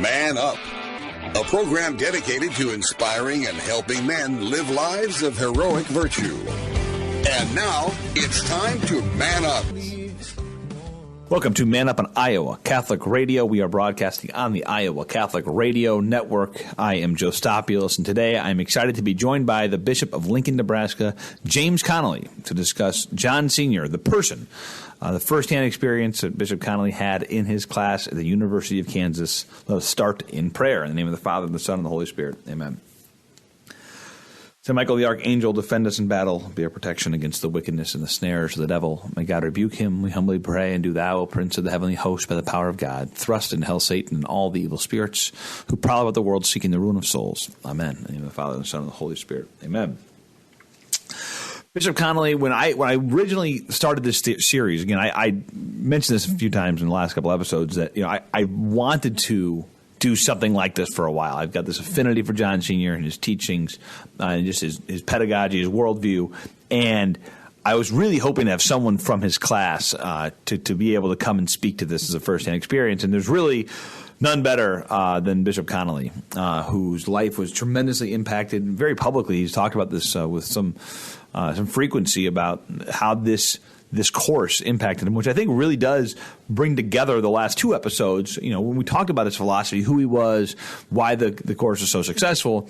Man Up, a program dedicated to inspiring and helping men live lives of heroic virtue. And now, it's time to Man Up. Welcome to Man Up on Iowa Catholic Radio. We are broadcasting on the Iowa Catholic Radio Network. I am Joe Stopulos, and today I'm excited to be joined by the Bishop of Lincoln, Nebraska, James Conley, to discuss John Sr., the person, the firsthand experience that Bishop Conley had in his class at the University of Kansas. Let us start in prayer. In the name of the Father, and the Son, and the Holy Spirit. Amen. Saint Michael the Archangel, defend us in battle, be our protection against the wickedness and the snares of the devil. May God rebuke him, we humbly pray, and do thou, O Prince of the heavenly host, by the power of God, thrust in hell Satan and all the evil spirits who prowl about the world seeking the ruin of souls. Amen. In the name of the Father, and the Son, and the Holy Spirit. Amen. Bishop Conley, when I originally started this series, again, I mentioned this a few times in the last couple episodes, that I wanted to do something like this for a while. I've got this affinity for John Sr. and his teachings, and just his pedagogy, his worldview, and I was really hoping to have someone from his class to be able to come and speak to this as a firsthand experience. And there's really none better than Bishop Conley, whose life was tremendously impacted very publicly. He's talked about this with some frequency about how this course impacted him, which I think really does bring together the last two episodes. When we talked about his philosophy, who he was, why the course is so successful,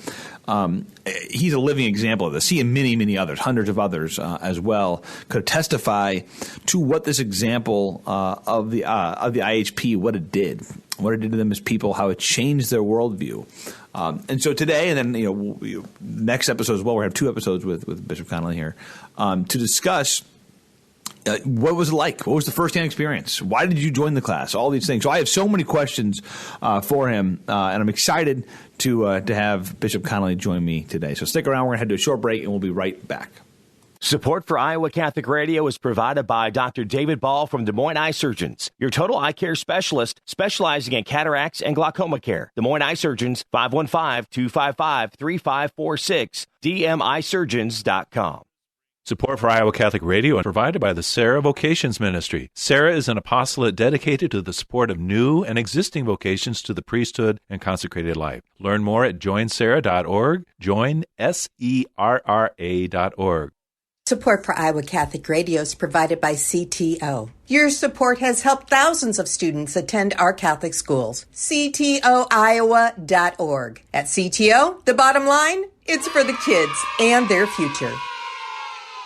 he's a living example of this. He and many, many others, hundreds of others as well, could testify to what this example of the IHP, what it did to them as people, how it changed their worldview. And so today, and then next episode as well, we have two episodes with Bishop Conley here to discuss what was it like? What was the firsthand experience? Why did you join the class? All these things. So I have so many questions for him, and I'm excited to have Bishop Conley join me today. So stick around. We're going to head to a short break, and we'll be right back. Support for Iowa Catholic Radio is provided by Dr. David Ball from Des Moines Eye Surgeons, your total eye care specialist specializing in cataracts and glaucoma care. Des Moines Eye Surgeons, 515-255-3546, dmisurgeons.com. Support for Iowa Catholic Radio is provided by the Sarah Vocations Ministry. Sarah is an apostolate dedicated to the support of new and existing vocations to the priesthood and consecrated life. Learn more at joinsarah.org, joinserra.org. Support for Iowa Catholic Radio is provided by CTO. Your support has helped thousands of students attend our Catholic schools. CTOiowa.org. At CTO, the bottom line, it's for the kids and their future.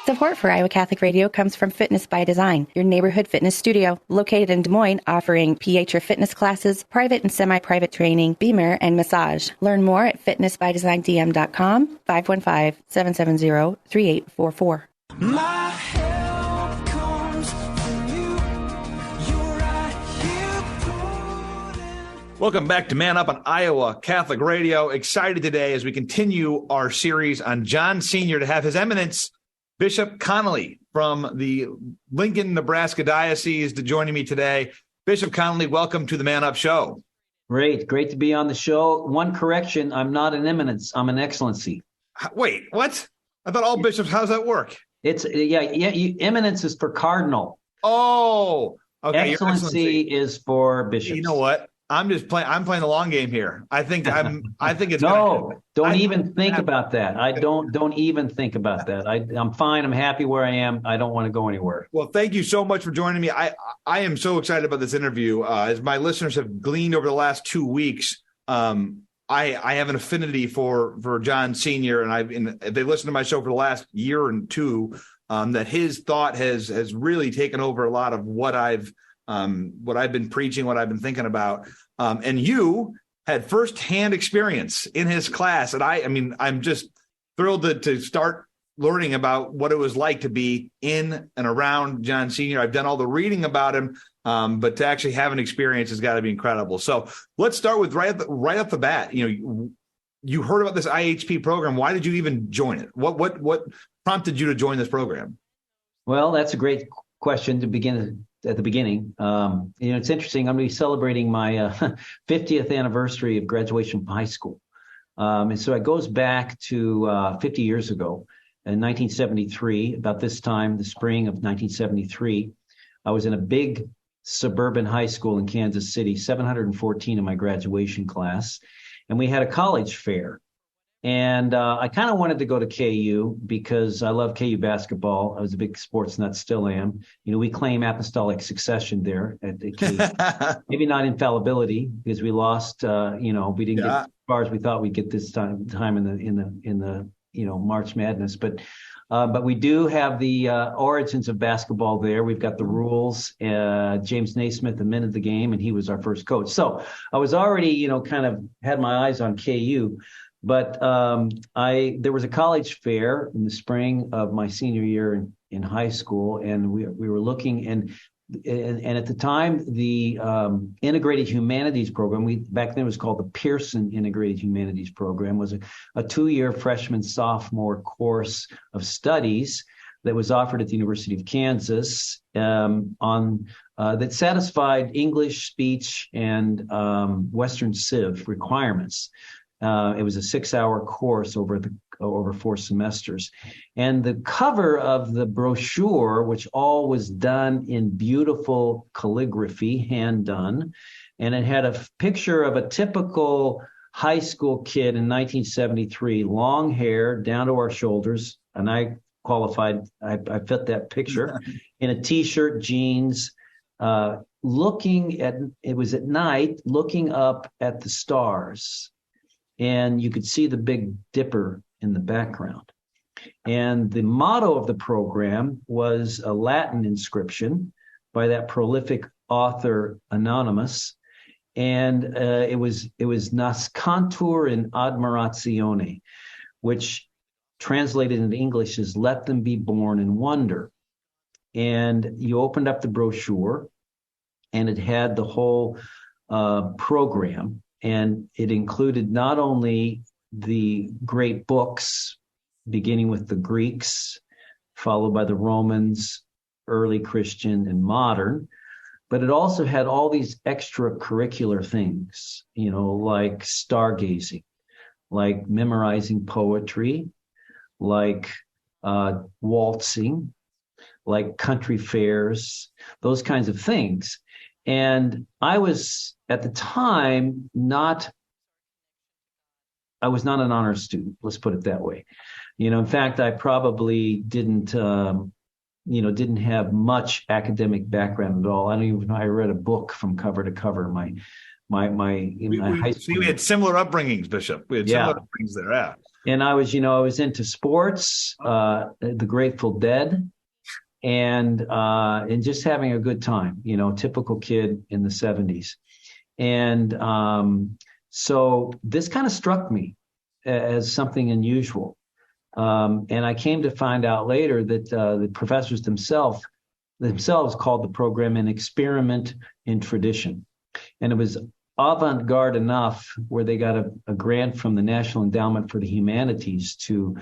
Support for Iowa Catholic Radio comes from Fitness by Design, your neighborhood fitness studio, located in Des Moines, offering PH or fitness classes, private and semi-private training, Beamer, and massage. Learn more at fitnessbydesigndm.com, 515-770-3844. My help comes from you. You're right here. Welcome back to Man Up on Iowa Catholic Radio. Excited today as we continue our series on John Sr. to have His Eminence Bishop Conley from the Lincoln, Nebraska Diocese to joining me today. Bishop Conley, welcome to the Man Up Show. Great to be on the show. One correction, I'm not an eminence, I'm an excellency. Wait, what? I thought all bishops, how's that work? It's eminence is for cardinal. Oh, okay. Excellency is for bishops. You know what? I'm playing the long game here. I think it's no. Don't even think about that. Don't even think about that. I'm fine. I'm happy where I am. I don't want to go anywhere. Well, thank you so much for joining me. I am so excited about this interview. As my listeners have gleaned over the last 2 weeks, I have an affinity for John Sr. and if they listened to my show for the last year and two, that his thought has really taken over a lot of what I've been preaching, what I've been thinking about. And you had firsthand experience in his class. And I'm just thrilled to start learning about what it was like to be in and around John Sr. I've done all the reading about him, but to actually have an experience has got to be incredible. So let's start with right off the bat. You heard about this IHP program. Why did you even join it? What prompted you to join this program? Well, that's a great question to begin at the beginning. It's interesting. I'm going to be celebrating my 50th anniversary of graduation from high school. And so it goes back to 50 years ago in 1973, about this time, the spring of 1973. I was in a big suburban high school in Kansas City, 714 in my graduation class. And we had a college fair. And I kind of wanted to go to KU because I love KU basketball. I was a big sports nut, still am. We claim apostolic succession there at the KU. Maybe not infallibility because we lost. We didn't get as far as we thought we'd get this time in the March Madness. But we do have the origins of basketball there. We've got the rules. James Naismith invented the game, and he was our first coach. So I was already, kind of had my eyes on KU. But there was a college fair in the spring of my senior year in high school, and we were looking, and at the time the Integrated Humanities Program, back then it was called the Pearson Integrated Humanities Program, was a 2-year freshman sophomore course of studies that was offered at the University of Kansas that satisfied English, speech, and Western Civ requirements. It was a 6-hour course over 4 semesters. And the cover of the brochure, which all was done in beautiful calligraphy, hand done, and it had a picture of a typical high school kid in 1973, long hair down to our shoulders. And I qualified, I fit that picture, in a T-shirt, jeans, it was at night, looking up at the stars. And you could see the Big Dipper in the background. And the motto of the program was a Latin inscription by that prolific author Anonymous. And it was Nascantur in admiratione, which translated into English is let them be born in wonder. And you opened up the brochure, and it had the whole program. And it included not only the great books, beginning with the Greeks, followed by the Romans, early Christian and modern, but it also had all these extracurricular things, like stargazing, like memorizing poetry, like waltzing, like country fairs, those kinds of things. And I was, at the time, I was not an honors student, let's put it that way. In fact, I probably didn't have much academic background at all. I don't even know I read a book from cover to cover in my high school. So we had similar upbringings, Bishop. We had similar upbringings there, yeah. And I was into sports, the Grateful Dead, and just having a good time, typical kid in the 70s. And so this kind of struck me as something unusual. And I came to find out later that the professors themselves called the program an experiment in tradition. And it was avant-garde enough where they got a grant from the National Endowment for the Humanities to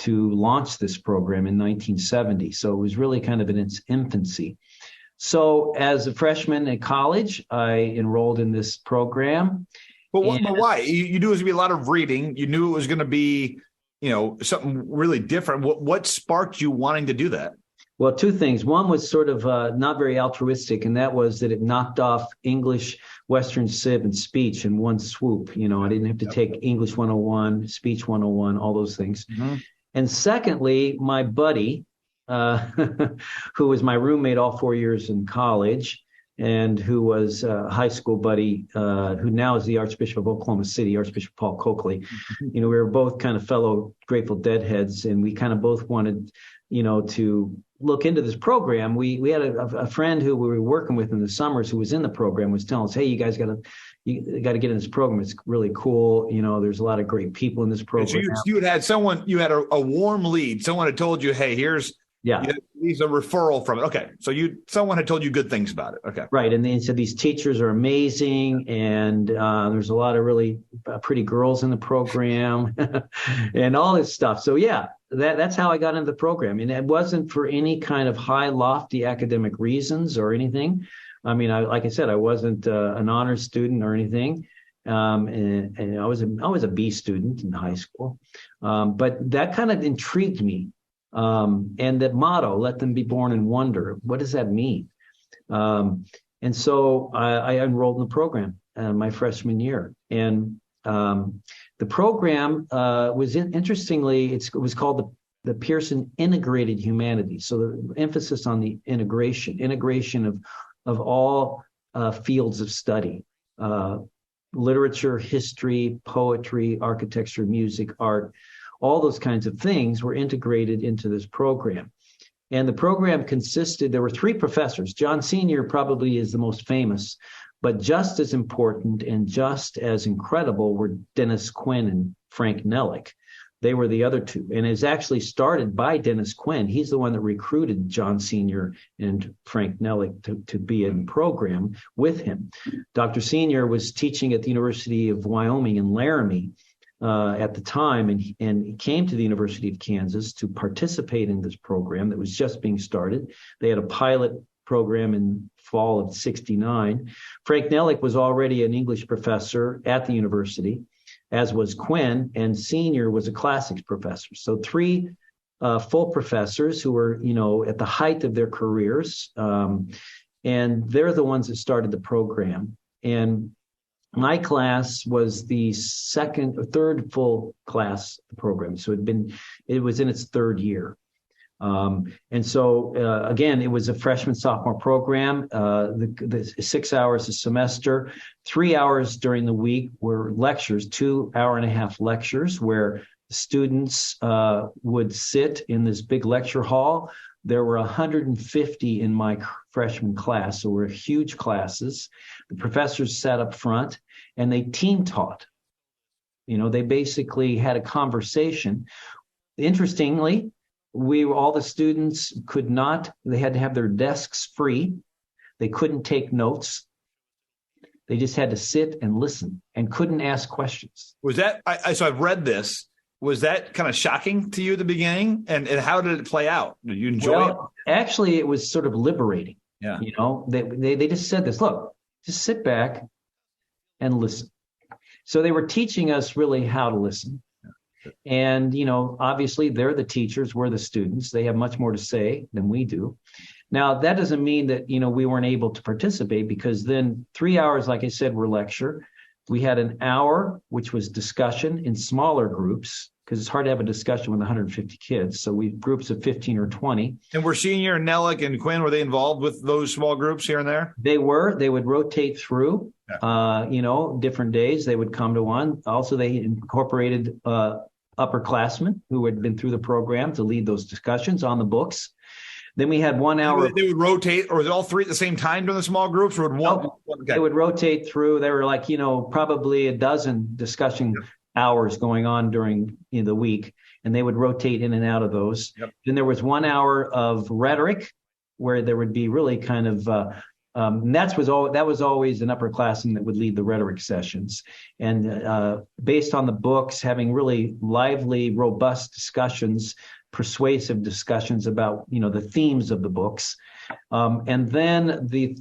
launch this program in 1970. So it was really kind of in its infancy. So as a freshman in college, I enrolled in this program. But why? You knew it was going to be a lot of reading. You knew it was going to be, something really different. What sparked you wanting to do that? Well, 2 things. One was sort of not very altruistic, and that was that it knocked off English, Western Civ, and speech in one swoop. I didn't have to take English 101, speech 101, all those things. Mm-hmm. And secondly, my buddy, who was my roommate all 4 years in college, and who was a high school buddy, who now is the Archbishop of Oklahoma City, Archbishop Paul Coakley. Mm-hmm. We were both kind of fellow Grateful Dead heads, and we kind of both wanted, to look into this program. We had a friend who we were working with in the summers who was in the program, was telling us, hey, you guys got to get in this program. It's really cool. There's a lot of great people in this program. So you had a warm lead. Someone had told you, hey, here's a referral from it. Okay. So someone had told you good things about it. Okay. Right. And they said these teachers are amazing. And there's a lot of really pretty girls in the program and all this stuff. So that's how I got into the program. And it wasn't for any kind of high, lofty academic reasons or anything. I mean, like I said, I wasn't an honors student or anything. And I was a B student in high school. But that kind of intrigued me. And that motto, let them be born in wonder. What does that mean? And so I enrolled in the program my freshman year. And the program was interestingly, it was called the Pearson Integrated Humanities. So the emphasis on the integration of all fields of study, literature, history, poetry, architecture, music, art, all those kinds of things were integrated into this program. And the program there were 3 professors. John Sr. probably is the most famous, but just as important and just as incredible were Dennis Quinn and Frank Nellick. They were the other 2. And it was actually started by Dennis Quinn. He's the one that recruited John Sr. and Frank Nellick to be in the program with him. Dr. Sr. was teaching at the University of Wyoming in Laramie at the time, and he came to the University of Kansas to participate in this program that was just being started. They had a pilot program in fall of '69. Frank Nellick was already an English professor at the university, as was Quinn, and Senior was a classics professor. So 3 full professors who were, at the height of their careers, and they're the ones that started the program. And my class was the second or third full class program. So it was in its 3rd year. And so, again, it was a freshman sophomore program, the 6 hours a semester, 3 hours during the week were lectures, 2 hour-and-a-half lectures where students would sit in this big lecture hall. There were 150 in my freshman class, so we're huge classes. The professors sat up front and they team taught. They basically had a conversation. Interestingly, all the students they had to have their desks free. They couldn't take notes. They just had to sit and listen and couldn't ask questions. Was that, so I've read this. Was that kind of shocking to you at the beginning? And how did it play out? Did you enjoy it? Actually, it was sort of liberating. Yeah. They just said this, look, just sit back and listen. So they were teaching us really how to listen. And, obviously they're the teachers, we're the students. They have much more to say than we do. Now, that doesn't mean that, we weren't able to participate, because then 3 hours, like I said, were lecture. We had an hour, which was discussion in smaller groups, because it's hard to have a discussion with 150 kids. So we groups of 15 or 20. And were Senior and Nellick and Quinn, were they involved with those small groups here and there? They would rotate through, different days. They would come to one. Also, they incorporated upperclassmen who had been through the program to lead those discussions on the books. Then we had 1 hour. They would rotate, or was it all 3 at the same time during the small groups? Or would one? Okay. They would rotate through. There were probably a dozen discussion hours going on during the week, and they would rotate in and out of those. Yep. Then there was 1 hour of rhetoric, where there would be really kind of that was always an upperclassman that would lead the rhetoric sessions, and based on the books, having really lively, robust discussions, persuasive discussions about the themes of the books, and then the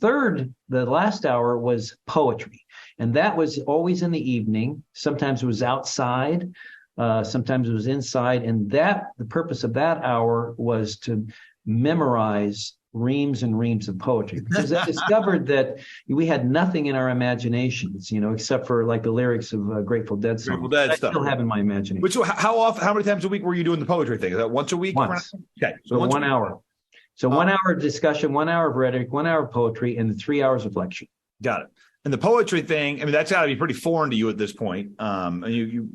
last hour was poetry, and that was always in the evening. Sometimes it was outside, sometimes it was inside, and the purpose of that hour was to memorize reams and reams of poetry, because I discovered that we had nothing in our imaginations, except for like the lyrics of Grateful Dead songs. Grateful Dead stuff. I still have in my imagination. Which, how many times a week were you doing the poetry thing? Is that once a week? Once. Okay. So 1 hour. So 1 hour of discussion, 1 hour of rhetoric, 1 hour of poetry, and 3 hours of lecture. Got it. And the poetry thing, that's got to be pretty foreign to you at this point. And you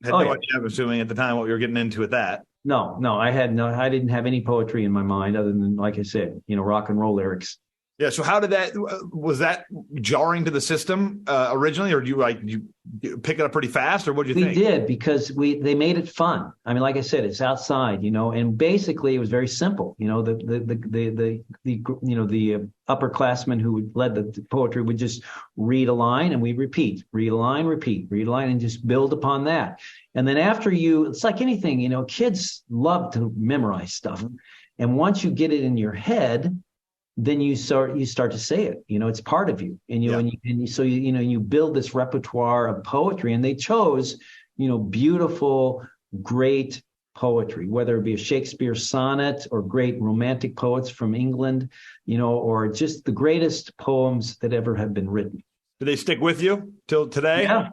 had no idea, I'm assuming, at the time what you were getting into with that. No, I didn't have any poetry in my mind other than, like I said, rock and roll lyrics. Yeah. So how did was that jarring to the system originally, or did you pick it up pretty fast, or what did you think? We did, because they made it fun. Like I said, it's outside, and basically it was very simple. The upperclassmen who led the poetry would just read a line and we read a line, read a line, and just build upon that. And then after it's like anything, kids love to memorize stuff. And once you get it in your head, then you start to say it. It's part of you, and so you build this repertoire of poetry. And they chose, beautiful, great poetry, whether it be a Shakespeare sonnet or great romantic poets from England, or just the greatest poems that ever have been written. Do they stick with you till today? Yeah.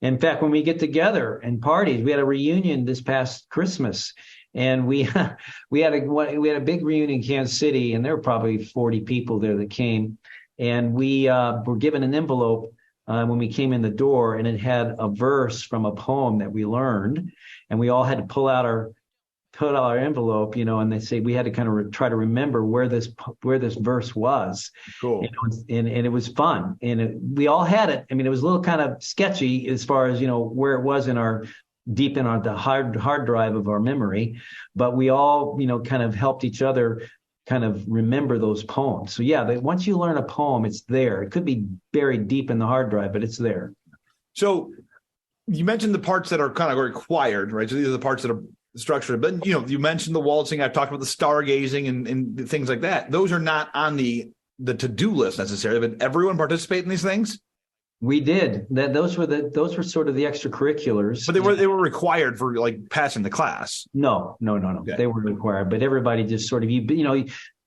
In fact, when we get together and parties, we had a reunion this past Christmas, and we had a big reunion in Kansas City, and there were probably 40 people there that came, and we were given an envelope when we came in the door, and it had a verse from a poem that we learned, and we all had to pull out our envelope, and they say we had to kind of try to remember where this verse was. Cool. And it was fun, and we all had it. I mean, it was a little kind of sketchy as far as where it was deep in the hard drive of our memory, but we all kind of helped each other kind of remember those poems. So yeah, once you learn a poem, it's there. It could be buried deep in the hard drive, but it's there. So you mentioned the parts that are kind of required, right? So these are the parts that are structured. But you mentioned the waltzing. I've talked about the stargazing and things like that. Those are not on the to-do list necessarily. But everyone participate in these things. We did. Those were sort of the extracurriculars. But they were required for like passing the class. No. Okay. They weren't required. But everybody just sort of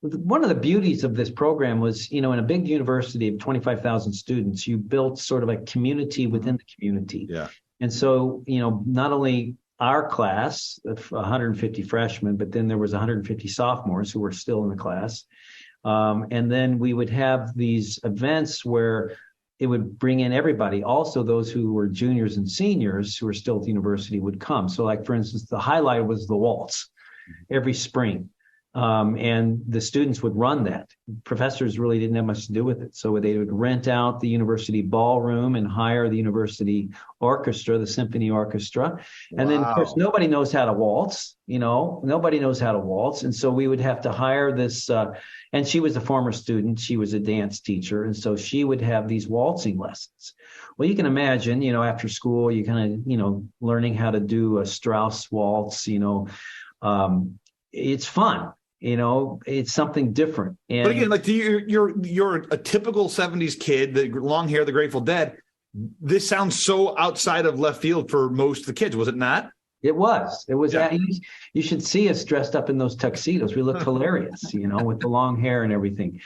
one of the beauties of this program was in a big university of 25,000 students, you built sort of a community within the community. Yeah. And so not only our class of 150 freshmen, but then there was 150 sophomores who were still in the class. And then we would have these events where it would bring in everybody. Also, those who were juniors and seniors who were still at the university would come. So like, for instance, the highlight was the waltz every spring. And the students would run that. Professors really didn't have much to do with it. So they would rent out the university ballroom and hire the university orchestra, the symphony orchestra. And then, of course, nobody knows how to waltz, nobody knows how to waltz. And so we would have to hire this, and she was a former student. She was a dance teacher. And so she would have these waltzing lessons. Well, you can imagine, after school, you kind of, learning how to do a Strauss waltz, it's fun. It's something different. And, but again, like you're a typical 70s kid, the long hair, the Grateful Dead. This sounds so outside of left field for most of the kids, was it not? It was. Yeah. You should see us dressed up in those tuxedos. We looked hilarious, with the long hair and everything.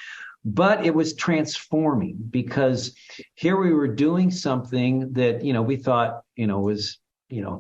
But it was transforming because here we were doing something that, we thought, was,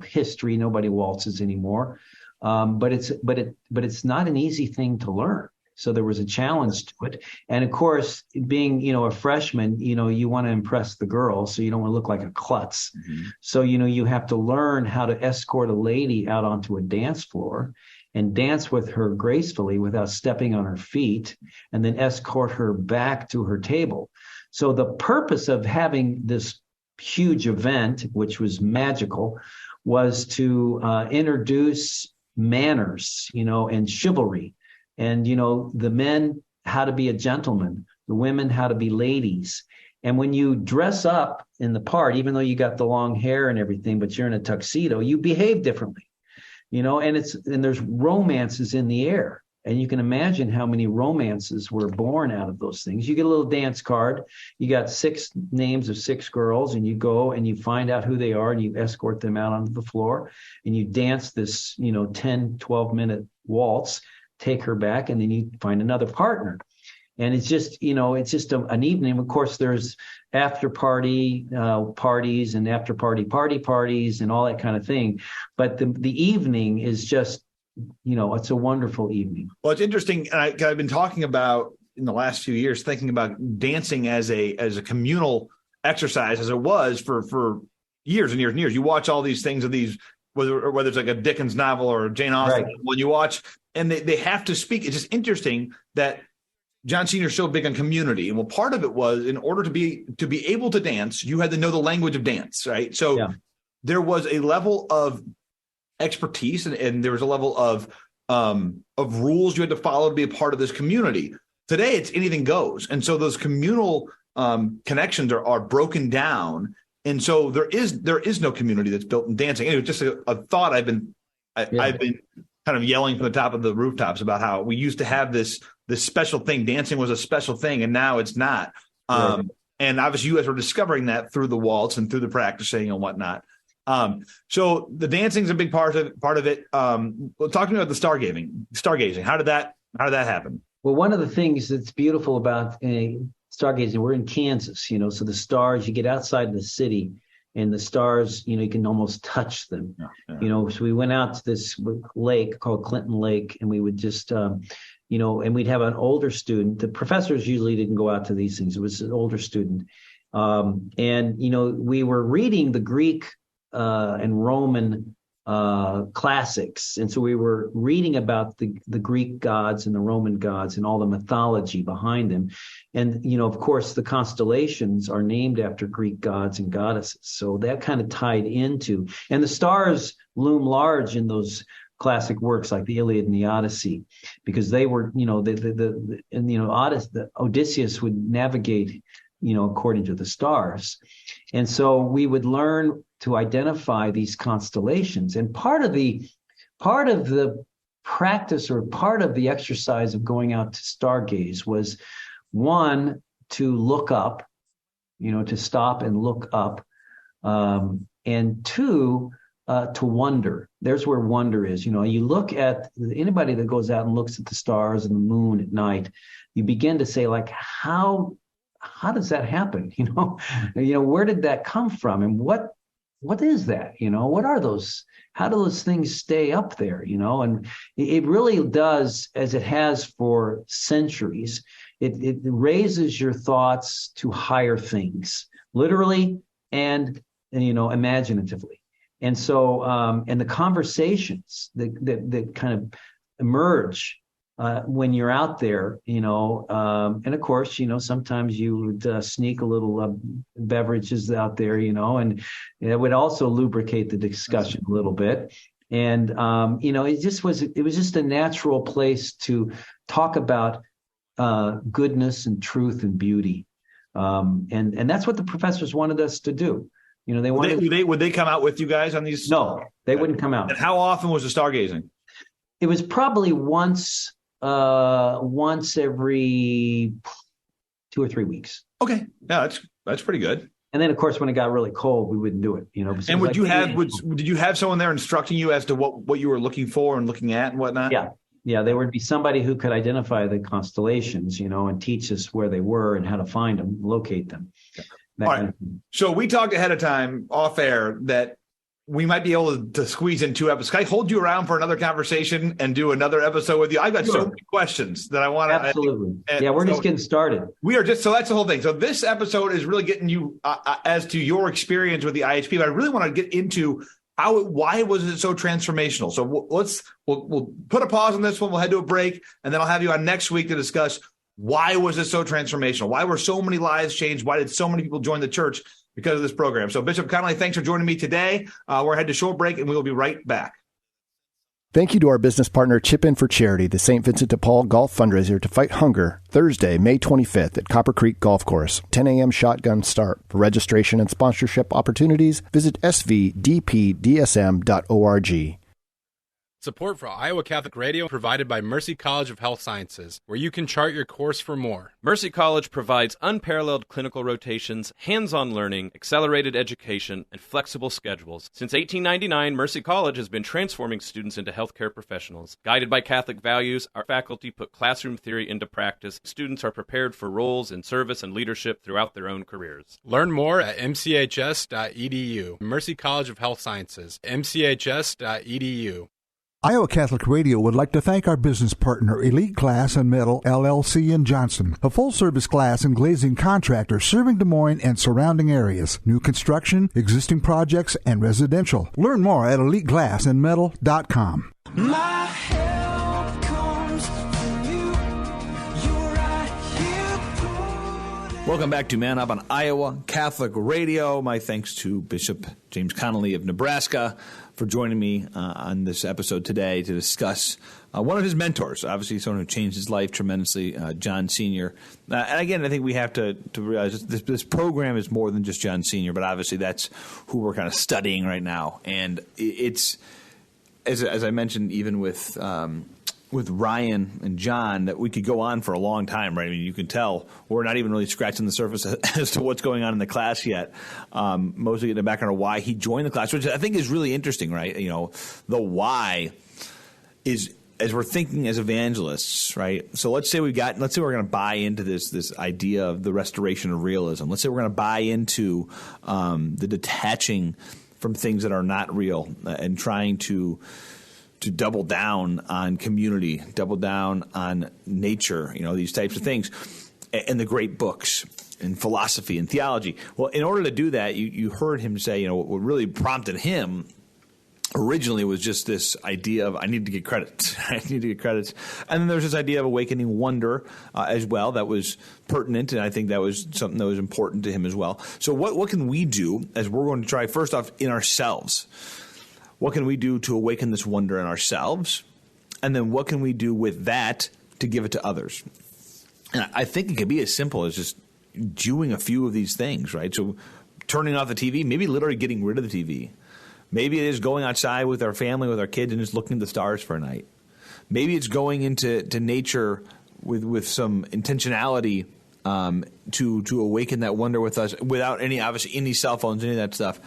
history. Nobody waltzes anymore. But it's not an easy thing to learn. So there was a challenge to it. And of course, being, a freshman, you want to impress the girls. So you don't want to look like a klutz. Mm-hmm. So, you have to learn how to escort a lady out onto a dance floor and dance with her gracefully without stepping on her feet, and then escort her back to her table. So the purpose of having this huge event, which was magical, was to introduce manners, and chivalry, and, the men, how to be a gentleman, the women, how to be ladies. And when you dress up in the part, even though you got the long hair and everything, but you're in a tuxedo, you behave differently, and there's romances in the air. And you can imagine how many romances were born out of those things. You get a little dance card. You got 6 names of 6 girls, and you go and you find out who they are, and you escort them out onto the floor, and you dance this, 10, 12-minute waltz, take her back, and then you find another partner. And it's just, an evening. Of course, there's after party parties and after parties and all that kind of thing. But the evening is just, it's a wonderful evening. Well, it's interesting. I've been talking about in the last few years, thinking about dancing as a communal exercise, as it was for years and years and years. You watch all these things of these, whether it's like a Dickens novel or Jane Austen, right, when you watch, and they have to speak. It's just interesting that John Senior is so big on community. And well, part of it was in order to be able to dance, you had to know the language of dance, right? So there was a level of expertise and there was a level of rules you had to follow to be a part of this community. Today, it's anything goes. And so those communal connections are broken down. And so there is no community that's built in dancing. Anyway, just a thought I've been kind of yelling from the top of the rooftops about how we used to have this special thing. Dancing was a special thing, and now it's not. And obviously you guys were discovering that through the waltz and through the practicing and whatnot. So the dancing's a big part of it. Well, talk to me about the stargazing. How did that happen? Well, one of the things that's beautiful about stargazing, we're in Kansas, so the stars, you get outside the city and the stars, you can almost touch them. Yeah. So we went out to this lake called Clinton Lake, and we would just, and we'd have an older student. The professors usually didn't go out to these things. It was an older student. And we were reading the Greek and Roman classics. And so we were reading about the Greek gods and the Roman gods and all the mythology behind them. And, of course, the constellations are named after Greek gods and goddesses. So that kind of tied into, and the stars loom large in those classic works like the Iliad and the Odyssey, because they were, Odysseus would navigate, according to the stars. And so we would learn to identify these constellations. And part of the practice or part of the exercise of going out to stargaze was, one, to look up, to stop and look up, and two, to wonder. There's where wonder is. You look at anybody that goes out and looks at the stars and the moon at night, you begin to say, like, how does that happen? Where did that come from? And what is that? What are those? How do those things stay up there? And it really does, as it has for centuries, it raises your thoughts to higher things, literally and imaginatively. And so, and the conversations that kind of emerge when you're out there, and of course, sometimes you would sneak a little beverages out there, and it would also lubricate the discussion a little bit. And, it was just a natural place to talk about goodness and truth and beauty. And that's what the professors wanted us to do. They wanted. Would they come out with you guys on these? No, they wouldn't come out. And how often was the stargazing? It was probably once every 2 or 3 weeks. Okay, yeah, that's pretty good. And then, of course, when it got really cold, we wouldn't do it. And did you have someone there instructing you as to what you were looking for and looking at and whatnot? Yeah, there would be somebody who could identify the constellations, and teach us where they were and how to find them, locate them. All right. So we talked ahead of time off air that we might be able to squeeze in 2 episodes. Can I hold you around for another conversation and do another episode with you? I've got so many questions that I want to. Absolutely. We're just getting started. We are so that's the whole thing. So this episode is really getting you as to your experience with the IHP, but I really want to get into why was it so transformational? So we'll put a pause on this one. We'll head to a break, and then I'll have you on next week to discuss why was it so transformational? Why were so many lives changed? Why did so many people join the church because of this program? So Bishop Conley, thanks for joining me today. We're headed to short break, and we will be right back. Thank you to our business partner, Chip In for Charity, the St. Vincent de Paul Golf Fundraiser to fight hunger, Thursday, May 25th at Copper Creek Golf Course, 10 a.m. shotgun start. For registration and sponsorship opportunities, visit svdpdsm.org. Support for Iowa Catholic Radio provided by Mercy College of Health Sciences, where you can chart your course for more. Mercy College provides unparalleled clinical rotations, hands-on learning, accelerated education, and flexible schedules. Since 1899, Mercy College has been transforming students into healthcare professionals. Guided by Catholic values, our faculty put classroom theory into practice. Students are prepared for roles in service and leadership throughout their own careers. Learn more at mchs.edu. Mercy College of Health Sciences, mchs.edu. Iowa Catholic Radio would like to thank our business partner, Elite Glass and Metal, LLC in Johnson, a full-service glass and glazing contractor serving Des Moines and surrounding areas. New construction, existing projects, and residential. Learn more at EliteGlassandMetal.com. My help comes from you. You're right here. Welcome back to Man Up on Iowa Catholic Radio. My thanks to Bishop James Conley of Nebraska for joining me on this episode today to discuss one of his mentors, obviously someone who changed his life tremendously, John Sr. And again, I think we have to realize this program is more than just John Sr., but obviously that's who we're kind of studying right now. And it's, as I mentioned, even with with Ryan and John that we could go on for a long time, right? I mean, you can tell we're not even really scratching the surface as to what's going on in the class yet. Mostly getting the background of why he joined the class, which I think is really interesting, right? You know, the why is, as we're thinking as evangelists, right? So let's say we're going to buy into this idea of the restoration of realism. Let's say we're going to buy into the detaching from things that are not real and trying to double down on community, double down on nature, you know, these types of things, and the great books and philosophy and theology. Well, in order to do that, you heard him say, you know, what really prompted him originally was just this idea of I need to get credit. I need to get credits. And then there's this idea of awakening wonder as well that was pertinent, and I think that was something that was important to him as well. So what can we do as we're going to try, first off, in ourselves? What can we do to awaken this wonder in ourselves? And then what can we do with that to give it to others? And I think it could be as simple as just doing a few of these things, right? So turning off the TV, maybe literally getting rid of the TV. Maybe it is going outside with our family, with our kids, and just looking at the stars for a night. Maybe it's going into nature with some intentionality to awaken that wonder with us without any cell phones, any of that stuff.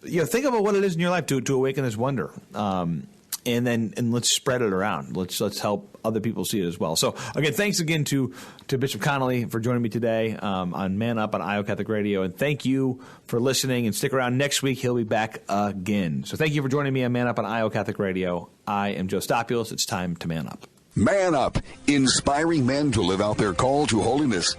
You know, think about what it is in your life to awaken this wonder, and let's spread it around. Let's help other people see it as well. So again, thanks again to Bishop Conley for joining me today on Man Up on Iowa Catholic Radio, and thank you for listening. And stick around next week; he'll be back again. So thank you for joining me on Man Up on Iowa Catholic Radio. I am Joe Stopulos. It's time to man up. Man Up, inspiring men to live out their call to holiness.